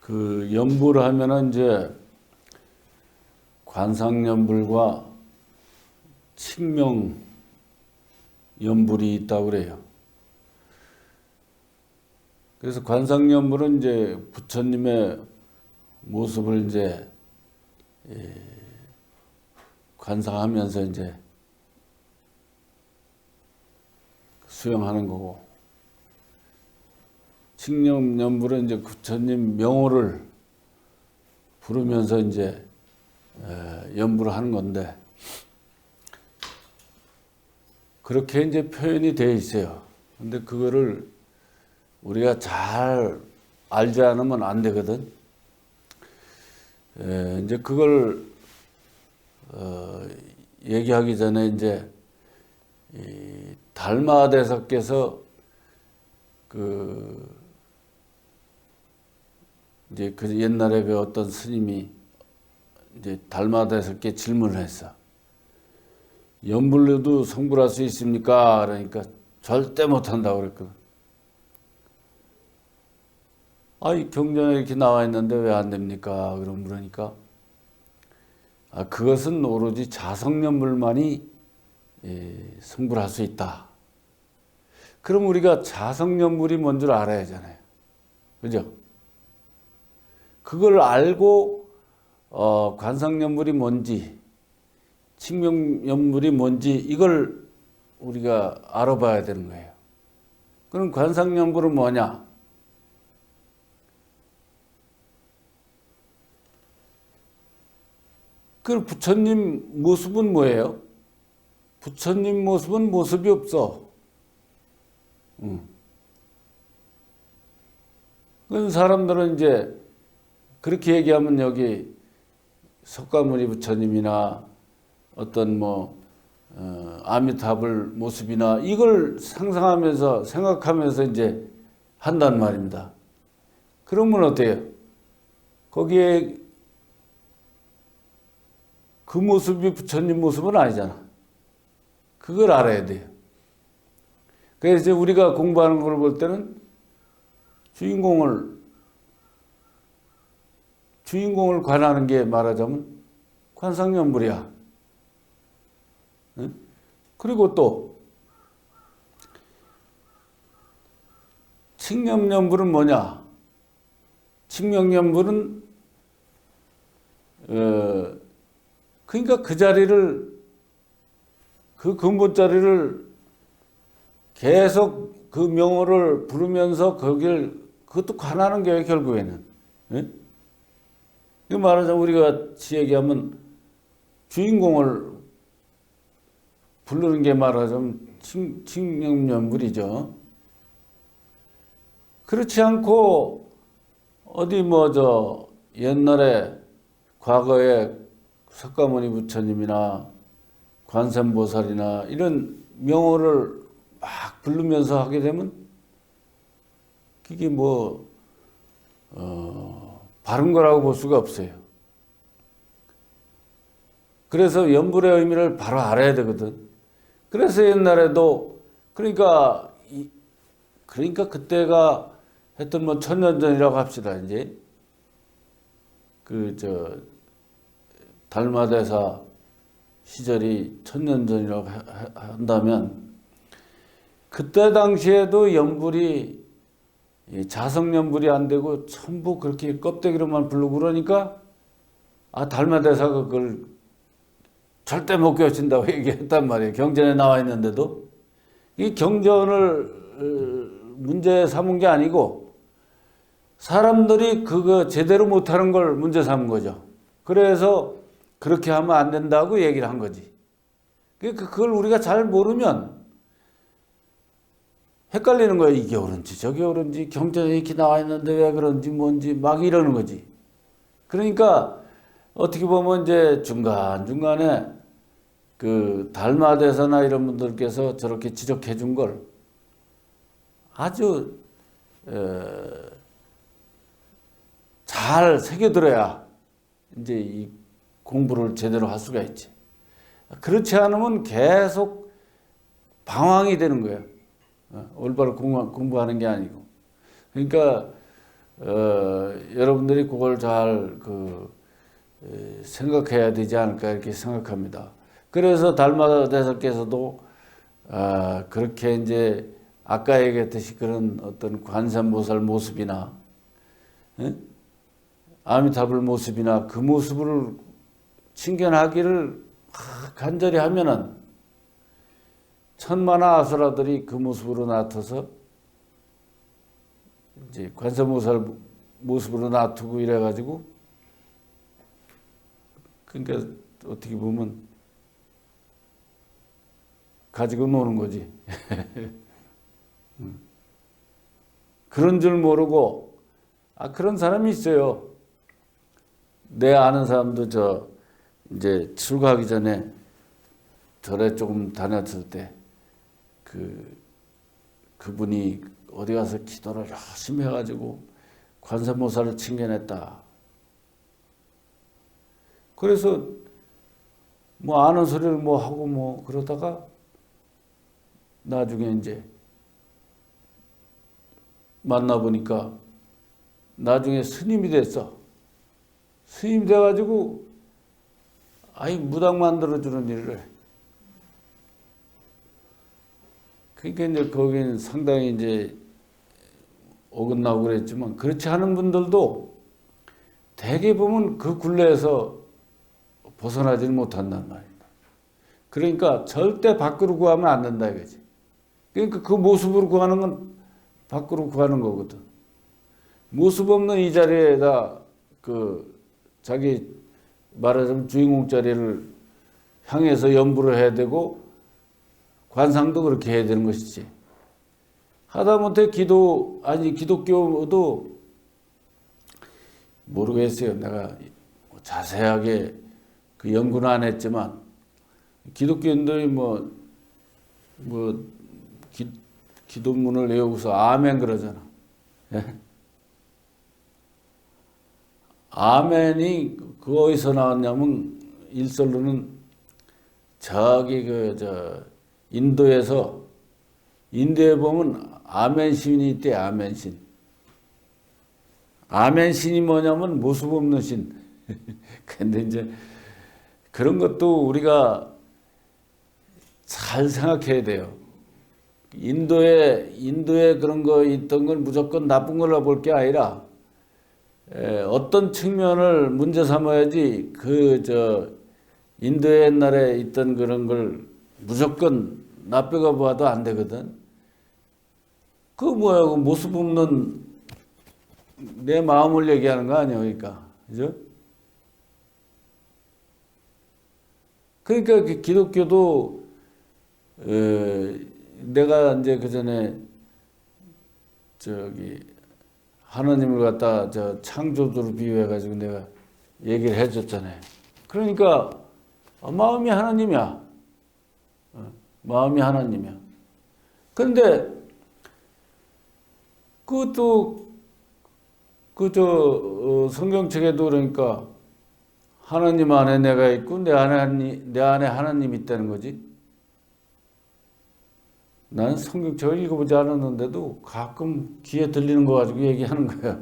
그 연불을 하면은 이제 관상연불과 칙명연불이 있다고 그래요. 그래서 관상연불은 이제 부처님의 모습을 이제 관상하면서 이제 수행하는 거고, 칙명연불은 이제 부처님 명호를 부르면서 이제 연불을 하는 건데, 그렇게 이제 표현이 되어 있어요. 근데 그거를 우리가 잘 알지 않으면 안 되거든. 이제 그걸 얘기하기 전에 이제 이 달마대사께서 이제 그 옛날에 그 어떤 스님이 이제 달마대사께 질문을 했어. 연불로도 성불할 수 있습니까? 그러니까 절대 못한다고 그랬거든. 이 경전에 이렇게 나와 있는데 왜 안 됩니까? 그럼 물으니까, 그것은 오로지 자성연불만이 성불할 수 있다. 그럼 우리가 자성연불이 뭔 줄 알아야 하잖아요. 그죠? 그걸 알고 관상연불이 뭔지, 칙명연불이 뭔지 이걸 우리가 알아봐야 되는 거예요. 그럼 관상연불은 뭐냐? 그 부처님 모습은 뭐예요? 부처님 모습은 모습이 없어. 그런 사람들은 이제 그렇게 얘기하면 여기 석가모니 부처님이나 어떤 아미타불 모습이나 이걸 상상하면서 생각하면서 이제 한단 말입니다. 그러면 어때요? 거기에 그 모습이 부처님 모습은 아니잖아. 그걸 알아야 돼요. 그래서 이제 우리가 공부하는 걸 볼 때는 주인공을 관하는 게 말하자면 관상연불이야. 응? 그리고 또 칙명연불은 뭐냐? 칙명연불은 그러니까 그 자리를, 그 근본 자리를 계속 그 명호를 부르면서 그것도 관하는 거예요, 결국에는. 예? 이 말하자면 우리가 같이 얘기하면 주인공을 부르는 게 말하자면 칙명연불이죠. 그렇지 않고 어디 옛날에 과거에 석가모니 부처님이나 관세음보살이나 이런 명호를 막 부르면서 하게 되면 그게 바른 거라고 볼 수가 없어요. 그래서 연불의 의미를 바로 알아야 되거든. 그래서 옛날에도 그러니까 그때가 하여튼 천년 전이라고 합시다. 이제 달마대사 시절이 천년 전이라고 한다면 그때 당시에도 연불이 자성연불이 안 되고 전부 그렇게 껍데기로만 부르고 그러니까 달마대사가 그걸 절대 못 깨우친다고 얘기했단 말이에요. 경전에 나와 있는데도 이 경전을 문제 삼은 게 아니고 사람들이 그거 제대로 못하는 걸 문제 삼은 거죠. 그래서 그렇게 하면 안 된다고 얘기를 한 거지. 그걸 우리가 잘 모르면 헷갈리는 거예요. 이게 옳은지 저게 옳은지 경전에 이렇게 나와 있는데 왜 그런지 뭔지 막 이러는 거지. 그러니까 어떻게 보면 이제 중간중간에 그 달마대사나 이런 분들께서 저렇게 지적해 준 걸 아주 잘 새겨들어야 이제 이 공부를 제대로 할 수가 있지. 그렇지 않으면 계속 방황이 되는 거예요. 올바로 공부하는 게 아니고. 그러니까 여러분들이 그걸 잘 생각해야 되지 않을까 이렇게 생각합니다. 그래서 달마 대사께서도 그렇게 이제 아까 얘기했듯이 그런 어떤 관세음보살 모습이나 아미타불 모습이나 그 모습을 칭견하기를 간절히 하면은 천만화 아수라들이 그 모습으로 나타서 이제 관세음보살 모습으로 놔두고 이래가지고 그러니까 어떻게 보면 가지고 노는 거지. 그런 줄 모르고 그런 사람이 있어요. 내 아는 사람도 이제 출가하기 전에 절에 조금 다녔을 때 그분이 어디 가서 기도를 열심히 해가지고 관세음보살을 칭견했다. 그래서 뭐 아는 소리를 뭐 하고 뭐 그러다가 나중에 이제 만나보니까 나중에 스님이 됐어. 스님 돼가지고 무당 만들어주는 일을 해. 그러니까 이제 거기는 상당히 이제 어긋나고 그랬지만 그렇지 않은 분들도 대개 보면 그 굴레에서 벗어나지는 못한단 말입니다. 그러니까 절대 밖으로 구하면 안 된다 이거지. 그러니까 그 모습으로 구하는 건 밖으로 구하는 거거든. 모습 없는 이 자리에다 자기 말하자면 주인공 자리를 향해서 연부를 해야 되고 관상도 그렇게 해야 되는 것이지. 하다못해 기독교도 모르겠어요. 내가 자세하게 연구는 안 했지만 기독교인들이 기도문을 외우고서 아멘 그러잖아. 예? 아멘이 어디서 나왔냐면 일설로는 저기 인도에 보면 아멘 신이 있대. 아멘 신. 아멘 신이 뭐냐면 모습 없는 신. 근데 이제 그런 것도 우리가 잘 생각해야 돼요. 인도에 그런 거 있던 걸 무조건 나쁜 걸로 볼 게 아니라 어떤 측면을 문제 삼아야지 인도에 옛날에 있던 그런 걸 무조건 나쁘게 봐도 안 되거든. 그 모습 없는 내 마음을 얘기하는 거 아니에요, 그러니까. 그죠? 그러니까 기독교도 내가 이제 그 전에 하나님을 갖다 창조주로 비유해가지고 내가 얘기를 해줬잖아요. 그러니까 마음이 하나님이야. 마음이 하나님이야. 그런데 그것도 성경책에도 그러니까 하나님 안에 내가 있고 내 안에 하나님이 있다는 거지. 나는 성경책을 읽어보지 않았는데도 가끔 귀에 들리는 거 가지고 얘기하는 거야.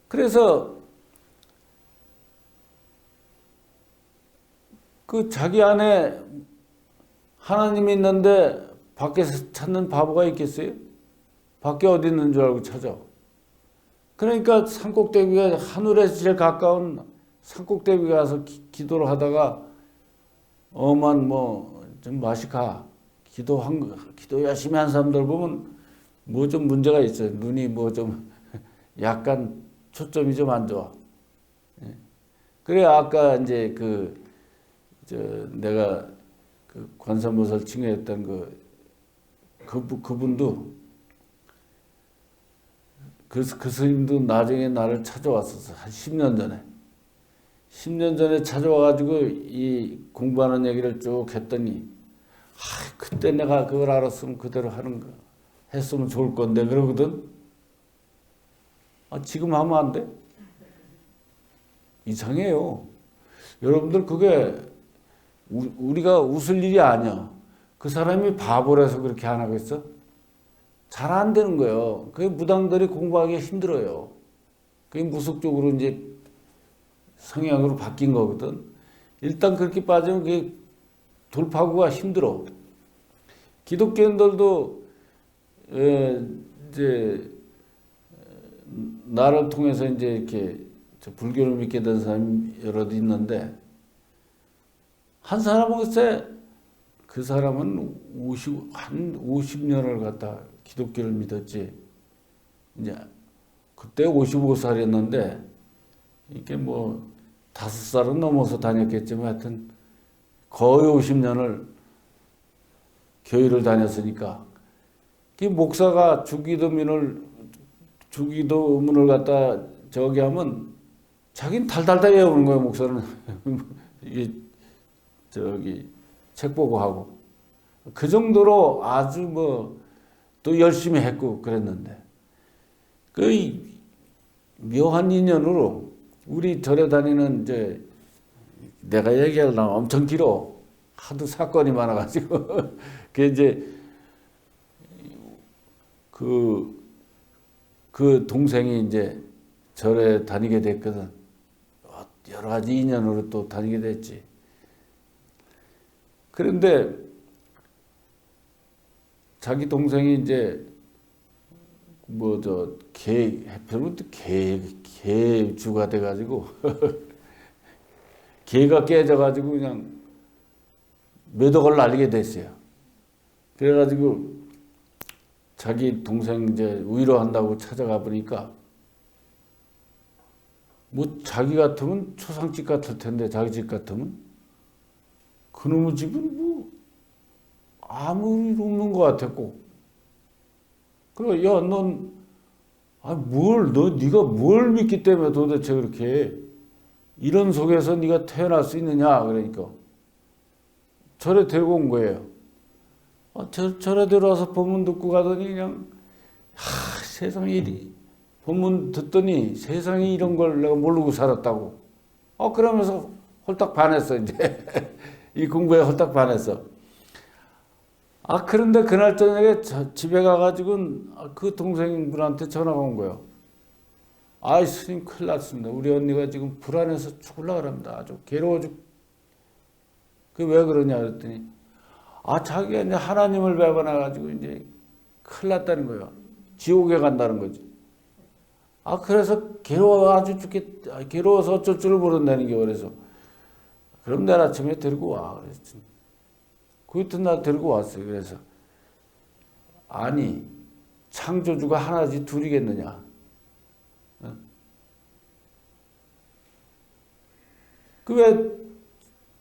그래서 자기 안에 하나님이 있는데 밖에서 찾는 바보가 있겠어요? 밖에 어디 있는 줄 알고 찾아. 그러니까 산꼭대기가 하늘에서 제일 가까운 산꼭대기 가서 기도를 하다가 좀 맛이 가. 기도 열심히 한 사람들 보면 좀 문제가 있어요. 눈이 좀 약간 초점이 좀 안 좋아. 그래 아까 이제 내가 관세음보살 칭해했던 그분도 그 스님도 나중에 나를 찾아왔었어. 한 10년 전에. 10년 전에 찾아와가지고 이 공부하는 얘기를 쭉 했더니 그때 내가 그걸 알았으면 그대로 했으면 좋을 건데 그러거든. 지금 하면 안 돼? 이상해요. 여러분들 그게 우리가 웃을 일이 아니야. 그 사람이 바보라서 그렇게 안 하고 있어? 잘 안 되는 거예요. 그 무당들이 공부하기 힘들어요. 그게 무속적으로 이제 성향으로 바뀐 거거든. 일단 그렇게 빠지면 그게 돌파구가 힘들어. 기독교인들도 이제 나를 통해서 이제 이렇게 불교를 믿게 된 사람이 여럿 있는데 한 사람은 글쎄 그 사람은 한 50년을 갖다 기독교를 믿었지. 이제 그때 55살이었는데 이게 뭐 5살은 넘어서 다녔겠지만 하여튼 거의 50년을 교회를 다녔으니까 이 목사가 주기도문을 갖다 저기 하면 자기는 달달달 외우는 거예요. 목사는 이게 저기 책 보고 하고 그 정도로 아주 뭐 또 열심히 했고 그랬는데 그 묘한 인연으로 우리 절에 다니는 이제 내가 얘기하려면 엄청 길어. 하도 사건이 많아가지고 그 이제 그 동생이 이제 절에 다니게 됐거든. 여러 가지 인연으로 또 다니게 됐지. 그런데 자기 동생이 이제 뭐 해필이면 또 개주가 돼가지고 개가 깨져가지고 그냥 몇 억을 날리게 됐어요. 그래가지고 자기 동생 이제 위로한다고 찾아가 보니까 뭐 자기 같으면 초상집 같을 텐데 자기 집 같으면 그놈의 집은 뭐 아무 일 없는 것 같았고 그래 야 넌 네가 뭘 믿기 때문에 도대체 그렇게 이런 속에서 네가 태어날 수 있느냐 그러니까 절에 데리고 온 거예요. 절에 들어와서 법문 듣고 가더니 그냥 세상에 일이 법문 듣더니 세상에 이런 걸 내가 모르고 살았다고. 그러면서 홀딱 반했어 이제 이 공부에 홀딱 반했어. 그런데 그날 저녁에 집에 가가지고 그 동생분한테 전화가 온 거예요. 스님 큰일 났습니다. 우리 언니가 지금 불안해서 죽으려고 합니다. 아주 괴로워 왜 그러냐 그랬더니 자기가 이제 하나님을 배반해가지고 이제 큰일 났다는 거예요. 지옥에 간다는 거지. 그래서 괴로워서 어쩔 줄을 모른다는 게 그래서 그럼 내일 아침에 데리고 와 그랬지. 그 이튿날 데리고 왔어요. 그래서 아니 창조주가 하나지 둘이겠느냐. 그 왜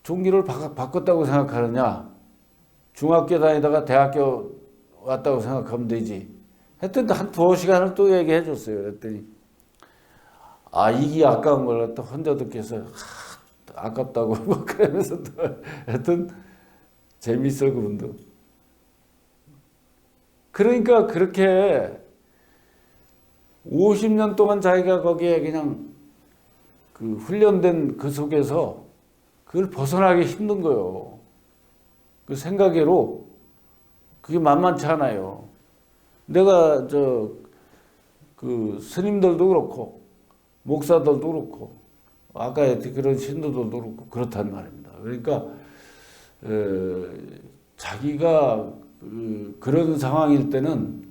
종기를 바꿨다고 생각하느냐. 중학교 다니다가 대학교 왔다고 생각하면 되지. 하여튼 한 2시간을 또 얘기해 줬어요. 그랬더니 이게 아까운 걸 또 혼자 듣겠어요. 아깝다고 뭐 그러면서 또 하여튼 재밌어 그분도. 그러니까 그렇게 50년 동안 자기가 거기에 그냥 그 훈련된 그 속에서 그걸 벗어나기 힘든 거예요. 그 생각으로 그게 만만치 않아요. 내가 그 스님들도 그렇고 목사들도 그렇고 아까 그런 신도들도 그렇고 그렇단 말입니다. 그러니까 자기가 그런 상황일 때는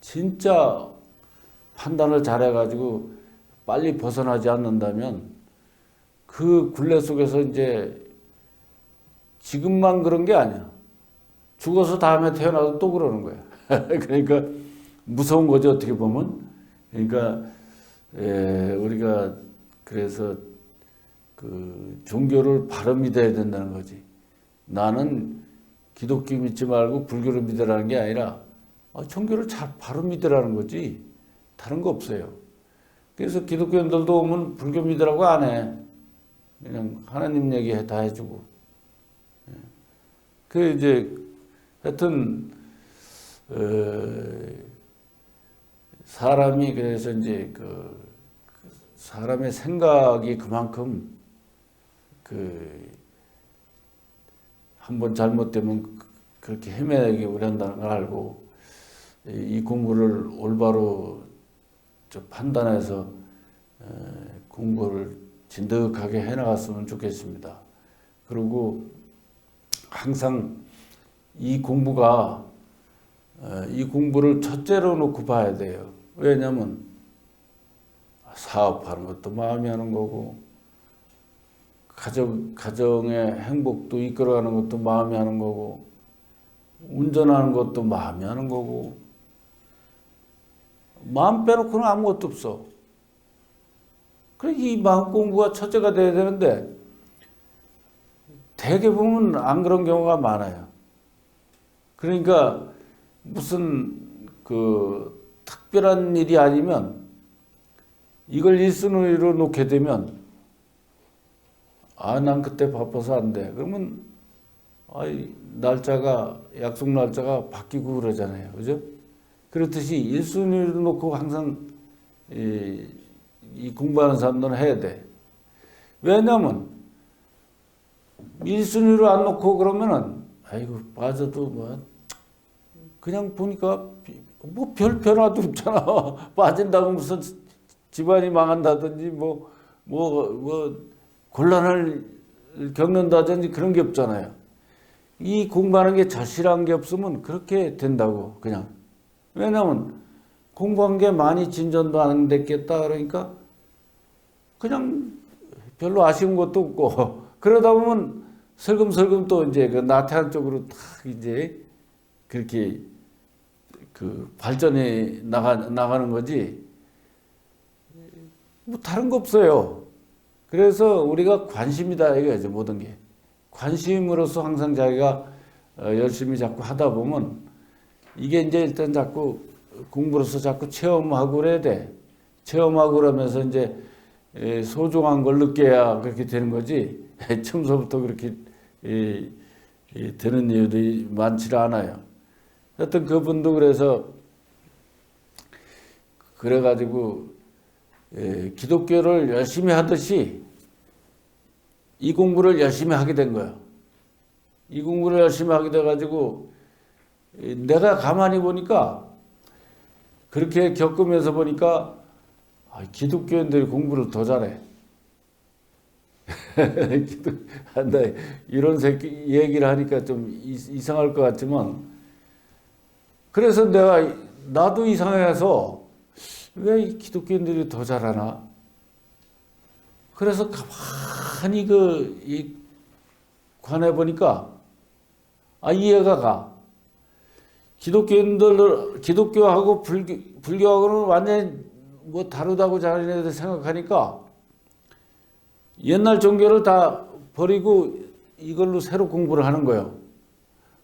진짜 판단을 잘해가지고 빨리 벗어나지 않는다면 그 굴레 속에서 이제 지금만 그런 게 아니야. 죽어서 다음에 태어나도 또 그러는 거야. 그러니까 무서운 거죠 어떻게 보면. 그러니까 우리가 그래서 그 종교를 바로 믿어야 된다는 거지. 나는 기독교 믿지 말고 불교를 믿으라는 게 아니라 종교를 바로 믿으라는 거지 다른 거 없어요. 그래서 기독교인들도 오면 불교 믿으라고 안 해. 그냥 하나님 얘기 다 해주고. 그 이제 하여튼 사람이 그래서 이제 그 사람의 생각이 그만큼 한번 잘못되면 그렇게 헤매게 한다는 걸 알고 이 공부를 올바로 판단해서 공부를 진득하게 해나갔으면 좋겠습니다. 그리고 항상 이 공부를 첫째로 놓고 봐야 돼요. 왜냐하면 사업하는 것도 마음이 하는 거고, 가정의 행복도 이끌어가는 것도 마음이 하는 거고, 운전하는 것도 마음이 하는 거고, 마음 빼놓고는 아무것도 없어. 그래서 이 마음 공부가 첫째가 돼야 되는데, 대개 보면 안 그런 경우가 많아요. 그러니까 무슨 특별한 일이 아니면 이걸 1순위로 놓게 되면, 난 그때 바빠서 안 돼. 그러면 약속 날짜가 바뀌고 그러잖아요. 그죠? 그렇듯이 1순위로 놓고 항상 이 공부하는 사람들은 해야 돼. 왜냐면 1순위로 안 놓고 그러면은 빠져도 그냥 보니까 별 변화도 없잖아. 빠진다고 무슨 집안이 망한다든지 곤란을 겪는다든지 그런 게 없잖아요. 이 공부하는 게 절실한 게 없으면 그렇게 된다고, 그냥. 왜냐면 공부한 게 많이 진전도 안 됐겠다 그러니까 그냥 별로 아쉬운 것도 없고, 그러다 보면 슬금슬금 또 이제 나태한 쪽으로 탁 이제 그렇게 발전해 나가는 거지, 다른 거 없어요. 그래서 우리가 관심이다 이거죠. 모든 게 관심으로서 항상 자기가 열심히 자꾸 하다 보면 이게 이제 일단 자꾸 공부로서 자꾸 체험하고 그래야 돼. 체험하고 그러면서 이제 소중한 걸 느껴야 그렇게 되는 거지. 처음서부터 그렇게 되는 이유도 많지 않아요. 하여튼 그분도 그래가지고 기독교를 열심히 하듯이 이 공부를 열심히 하게 된 거야. 이 공부를 열심히 하게 돼가지고 내가 가만히 보니까, 그렇게 겪으면서 보니까 기독교인들이 공부를 더 잘해. 이런 얘기를 하니까 좀 이상할 것 같지만, 그래서 나도 이상해서 왜 이 기독교인들이 더 잘하나? 그래서 가만히 관해 보니까 이해가 가. 기독교하고 불교하고는 완전히 다르다고 자기네들 생각하니까 옛날 종교를 다 버리고 이걸로 새로 공부를 하는 거예요.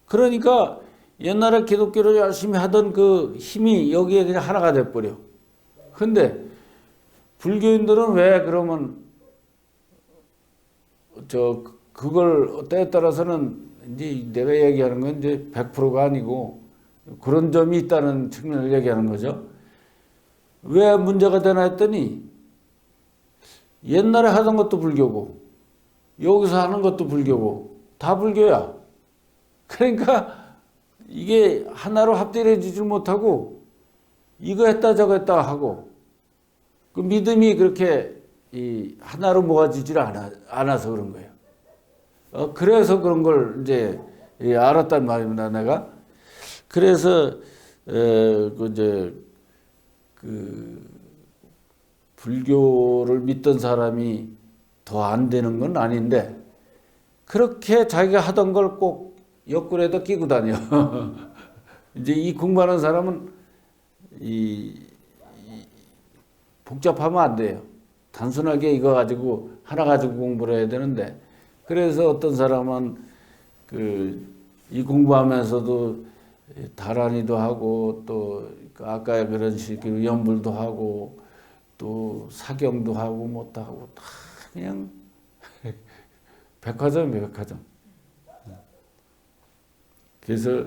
그러니까 옛날에 기독교를 열심히 하던 그 힘이 여기에 그냥 하나가 돼버려. 근데 불교인들은 왜 그러면 그걸 때에 따라서는 이제 내가 얘기하는 건 이제 100%가 아니고 그런 점이 있다는 측면을 얘기하는 거죠. 왜 문제가 되나 했더니 옛날에 하던 것도 불교고 여기서 하는 것도 불교고 다 불교야. 그러니까 이게 하나로 합들어지질 못하고 이거 했다 저거 했다 하고, 그 믿음이 그렇게 하나로 모아지질 않아서 그런 거예요. 그래서 그런 걸 이제 알았단 말입니다, 내가. 그래서 불교를 믿던 사람이 더 안 되는 건 아닌데, 그렇게 자기가 하던 걸 꼭 옆구리에다 끼고 다녀. 이제 이 공부하는 사람은 복잡하면 안 돼요. 단순하게 이거 가지고 하나 가지고 공부를 해야 되는데, 그래서 어떤 사람은 이 공부하면서도 다란이도 하고 또 아까 그런 식으로 연불도 하고 또 사경도 하고 뭐도 하고 다 그냥 백화점이에요, 백화점. 그래서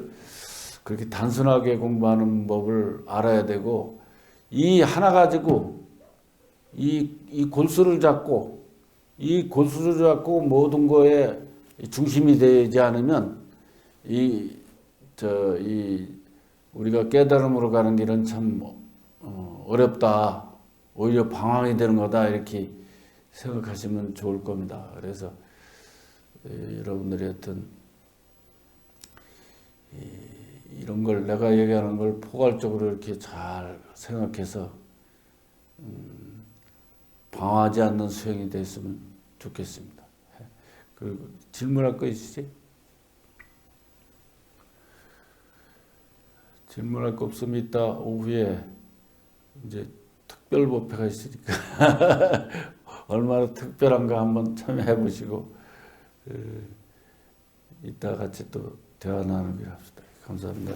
그렇게 단순하게 공부하는 법을 알아야 되고, 이 하나 가지고 이 골수를 잡고 모든 거에 중심이 되지 않으면 이 우리가 깨달음으로 가는 길은 참 어렵다. 오히려 방황이 되는 거다. 이렇게 생각하시면 좋을 겁니다. 그래서 여러분들이 어떤 이런 걸 내가 얘기하는 걸 포괄적으로 이렇게 잘 생각해서 방황하지 않는 수행이 됐으면 좋겠습니다. 그리고 질문할 거 있으시? 질문할 거 없으면 이따 오후에 이제 특별 법회가 있으니까 얼마나 특별한가 한번 참여해 보시고 이따 같이 또 대화 나누기로 합시다. 감사합니다.